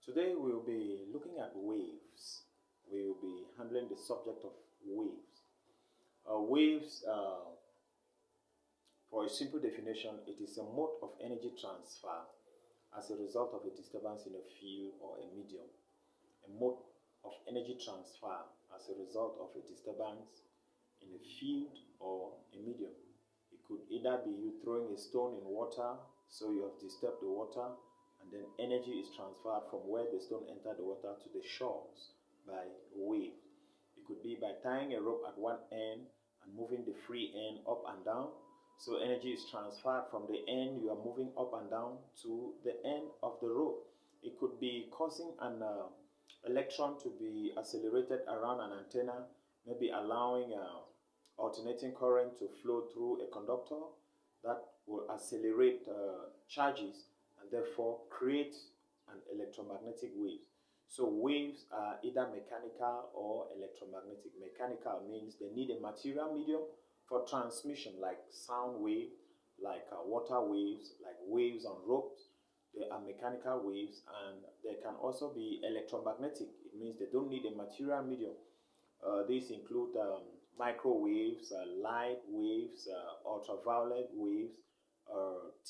Today we'll be looking at waves. We'll be handling the subject of waves. Waves, for a simple definition, it is a mode of energy transfer as a result of a disturbance in a field or a medium. A mode of energy transfer as a result of a disturbance in a field or a medium. It could either be you throwing a stone in water, so you have disturbed the water, and then energy is transferred from where the stone entered the water to the shores by a wave. It could be by tying a rope at one end and moving the free end up and down. So energy is transferred from the end you are moving up and down to the end of the rope. It could be causing an electron to be accelerated around an antenna, maybe allowing alternating current to flow through a conductor that will accelerate charges and therefore create an electromagnetic wave. So waves are either mechanical or electromagnetic. Mechanical means they need a material medium for transmission, like sound wave, like water waves, like waves on ropes. They are mechanical waves, and they can also be electromagnetic. It means they don't need a material medium. These include microwaves, light waves, ultraviolet waves,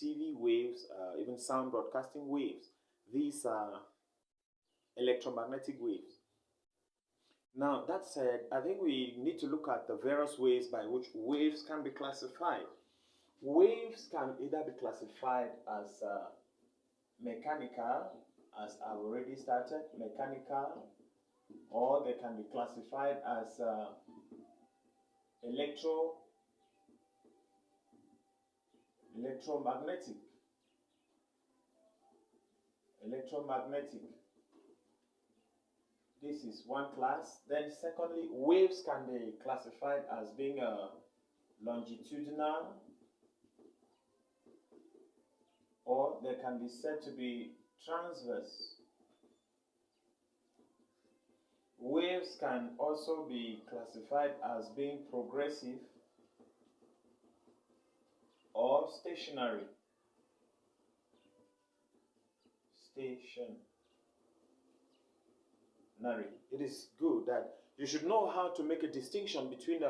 TV waves, even sound broadcasting waves. These are electromagnetic waves. Now, that said, I think we need to look at the various ways by which waves can be classified. Waves can either be classified as mechanical, as I've already started, mechanical, or they can be classified as electromagnetic. Electromagnetic. This is one class. Then secondly, waves can be classified as being longitudinal, or they can be said to be transverse. Waves can also be classified as being progressive or stationary. It is good that you should know how to make a distinction between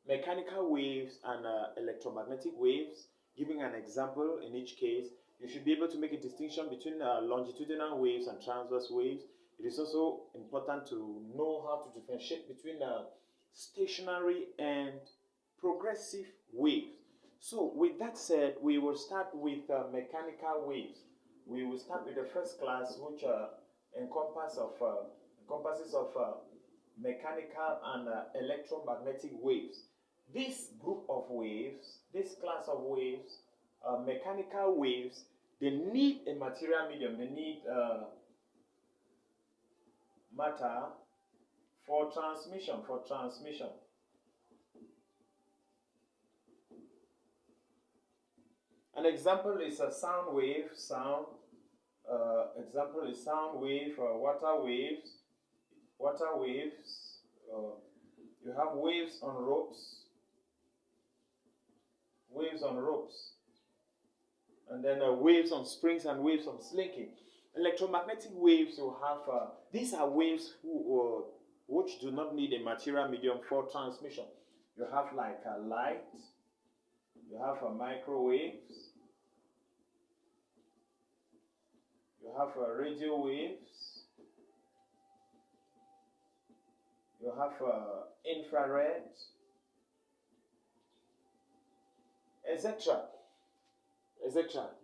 mechanical waves and electromagnetic waves. Giving an example in each case, you should be able to make a distinction between longitudinal waves and transverse waves. It is also important to know how to differentiate between stationary and progressive waves. So with that said, we will start with mechanical waves. We will start with the first class, which encompasses of mechanical and electromagnetic waves. This group of waves, this class of waves, mechanical waves, they need a material medium. They need matter for transmission. An example is a sound wave. Example is sound wave, water waves. You have waves on ropes, and then waves on springs and waves on slinking. Electromagnetic waves, you have these are waves which do not need a material medium for transmission. You have like light, you have microwaves, you have radio waves, you have infrared, etc.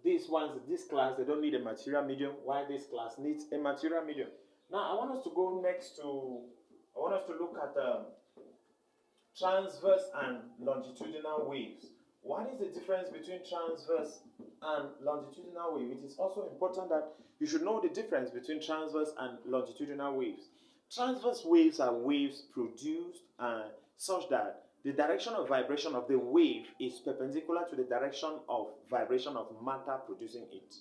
This class, they don't need a material medium, while this class needs a material medium. Now, I want us to look at transverse and longitudinal waves. What is the difference between transverse and longitudinal wave? It is also important that you should know the difference between transverse and longitudinal waves. Transverse waves are waves produced such that the direction of vibration of the wave is perpendicular to the direction of vibration of matter producing it.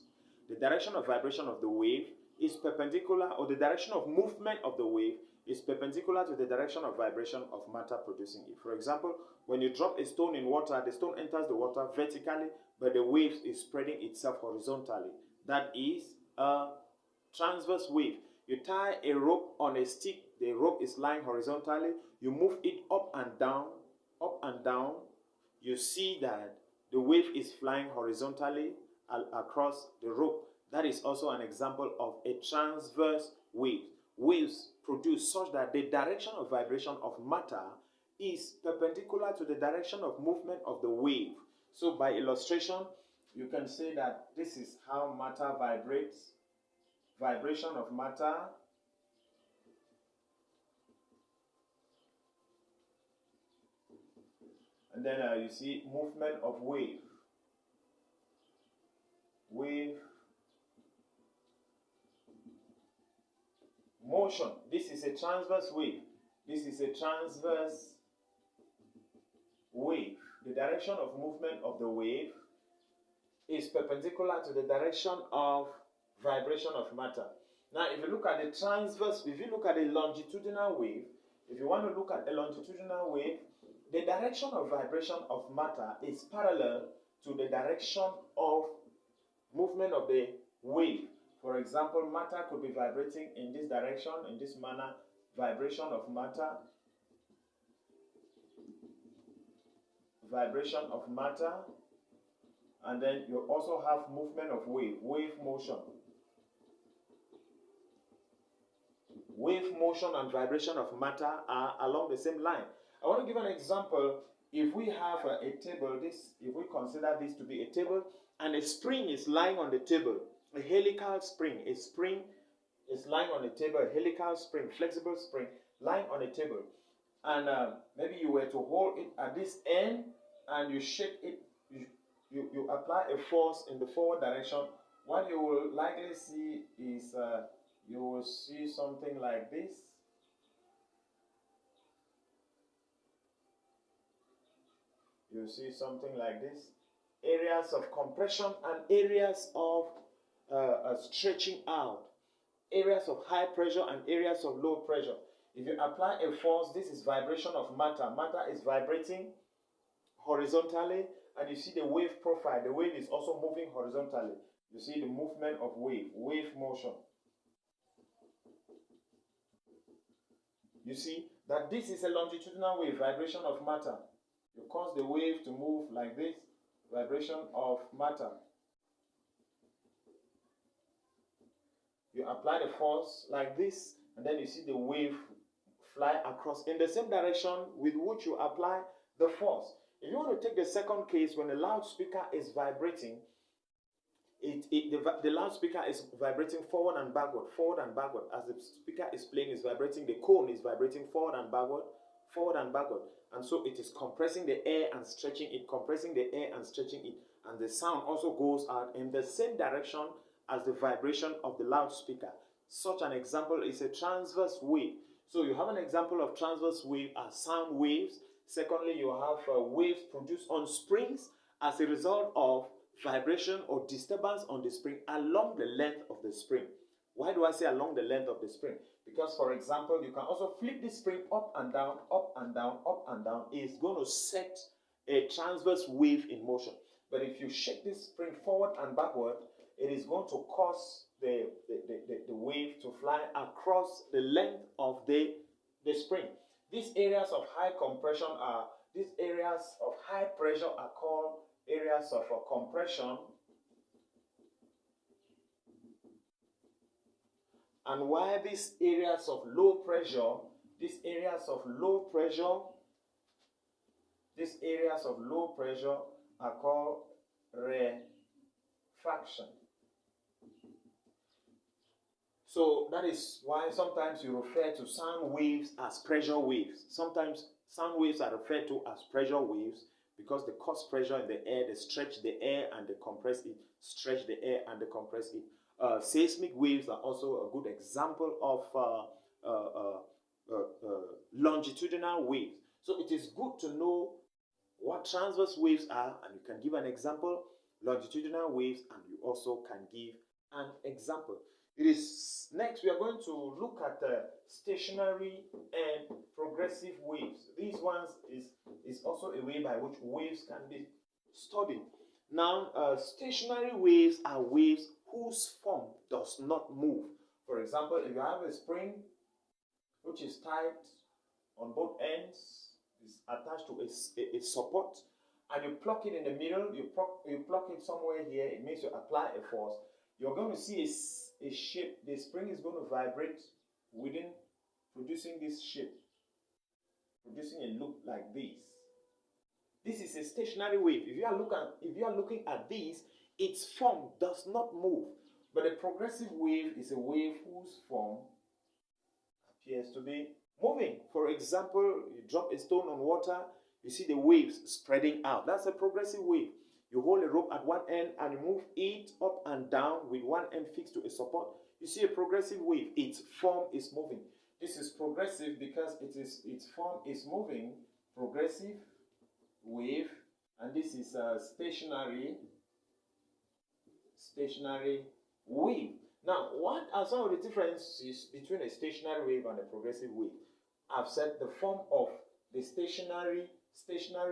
The direction of vibration of the wave is perpendicular, or the direction of movement of the wave is perpendicular to the direction of vibration of matter producing it. For example, when you drop a stone in water, the stone enters the water vertically, but the wave is spreading itself horizontally. That is a Transverse wave. You tie a rope on a stick. The rope is lying horizontally. You move it up and down, up and down. You see that the wave is flying horizontally across the rope. That is also an example of a transverse wave. Waves produced such that the direction of vibration of matter is perpendicular to the direction of movement of the wave. So by illustration, you can say that this is how matter vibrates. Vibration of matter. And then you see movement of wave. Wave. Motion. This is a transverse wave. This is a transverse wave. The direction of movement of the wave is perpendicular to the direction of vibration of matter. Now, if you look at the transverse, if you look at a longitudinal wave, if you want to look at a longitudinal wave, the direction of vibration of matter is parallel to the direction of movement of the wave. For example, matter could be vibrating in this direction, in this manner, vibration of matter, vibration of matter, and then you also have movement of wave motion. Wave motion and vibration of matter are along the same line. I want to give an example. If we have a table, if we consider this to be a table, and a spring is lying on the table, a helical spring, a spring is lying on the table, a helical spring, flexible spring, lying on the table, and maybe you were to hold it at this end, and you shake it, you apply a force in the forward direction. What you will likely see is you will see something like this. You see something like this. Areas of compression and areas of stretching out. Areas of high pressure and areas of low pressure. If you apply a force, this is vibration of matter. Matter is vibrating horizontally, and you see the wave profile. The wave is also moving horizontally. You see the movement of wave motion. You see that this is a longitudinal wave, vibration of matter. You cause the wave to move like this, vibration of matter. You apply the force like this, and then you see the wave fly across in the same direction with which you apply the force. If you want to take the second case, when a loudspeaker is vibrating, the loudspeaker is vibrating forward and backward. As the speaker is playing, is vibrating. The cone is vibrating forward and backward. And so it is compressing the air and stretching it, compressing the air and stretching it. And the sound also goes out in the same direction as the vibration of the loudspeaker. Such an example is a transverse wave. So you have an example of transverse wave as sound waves. Secondly, you have waves produced on springs as a result of vibration or disturbance on the spring along the length of the spring. Why do I say along the length of the spring? Because, for example, you can also flip this spring up and down, up and down, up and down. It's going to set a transverse wave in motion. But if you shake this spring forward and backward, it is going to cause the wave to fly across the length of the spring. These areas of high compression these areas of high pressure are called areas of compression. And while these areas of low pressure are called rarefaction. So that is why sometimes you refer to sound waves as pressure waves. Sometimes sound waves are referred to as pressure waves because they cause pressure in the air, they stretch the air and they compress it, stretch the air and they compress it. Seismic waves are also a good example of longitudinal waves. So it is good to know what transverse waves are, and you can give an example, longitudinal waves, and you also can give an example. It is next we are going to look at stationary and progressive waves. These ones is also a way by which waves can be studied. Now, stationary waves are waves whose form does not move. For example, if you have a spring which is tied on both ends, is attached to a support, and you pluck it in the middle, you pluck it somewhere here, it means you apply a force, you're going to see a shape. The spring is going to vibrate within, producing this shape, producing a loop like this. This is a stationary wave. If you are looking at this, its form does not move. But a progressive wave is a wave whose form appears to be moving. For example, you drop a stone on water, you see the waves spreading out. That's a progressive wave. You hold a rope at one end and you move it up and down with one end fixed to a support. You see a progressive wave. Its form is moving. This is progressive because its form is moving. Progressive wave. And this is a stationary wave. Now, what are some of the differences between a stationary wave and a progressive wave? I've said the form of the stationary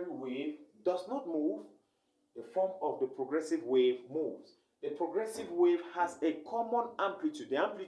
wave does not move. The form of the progressive wave moves. The progressive wave has a common amplitude. The amplitude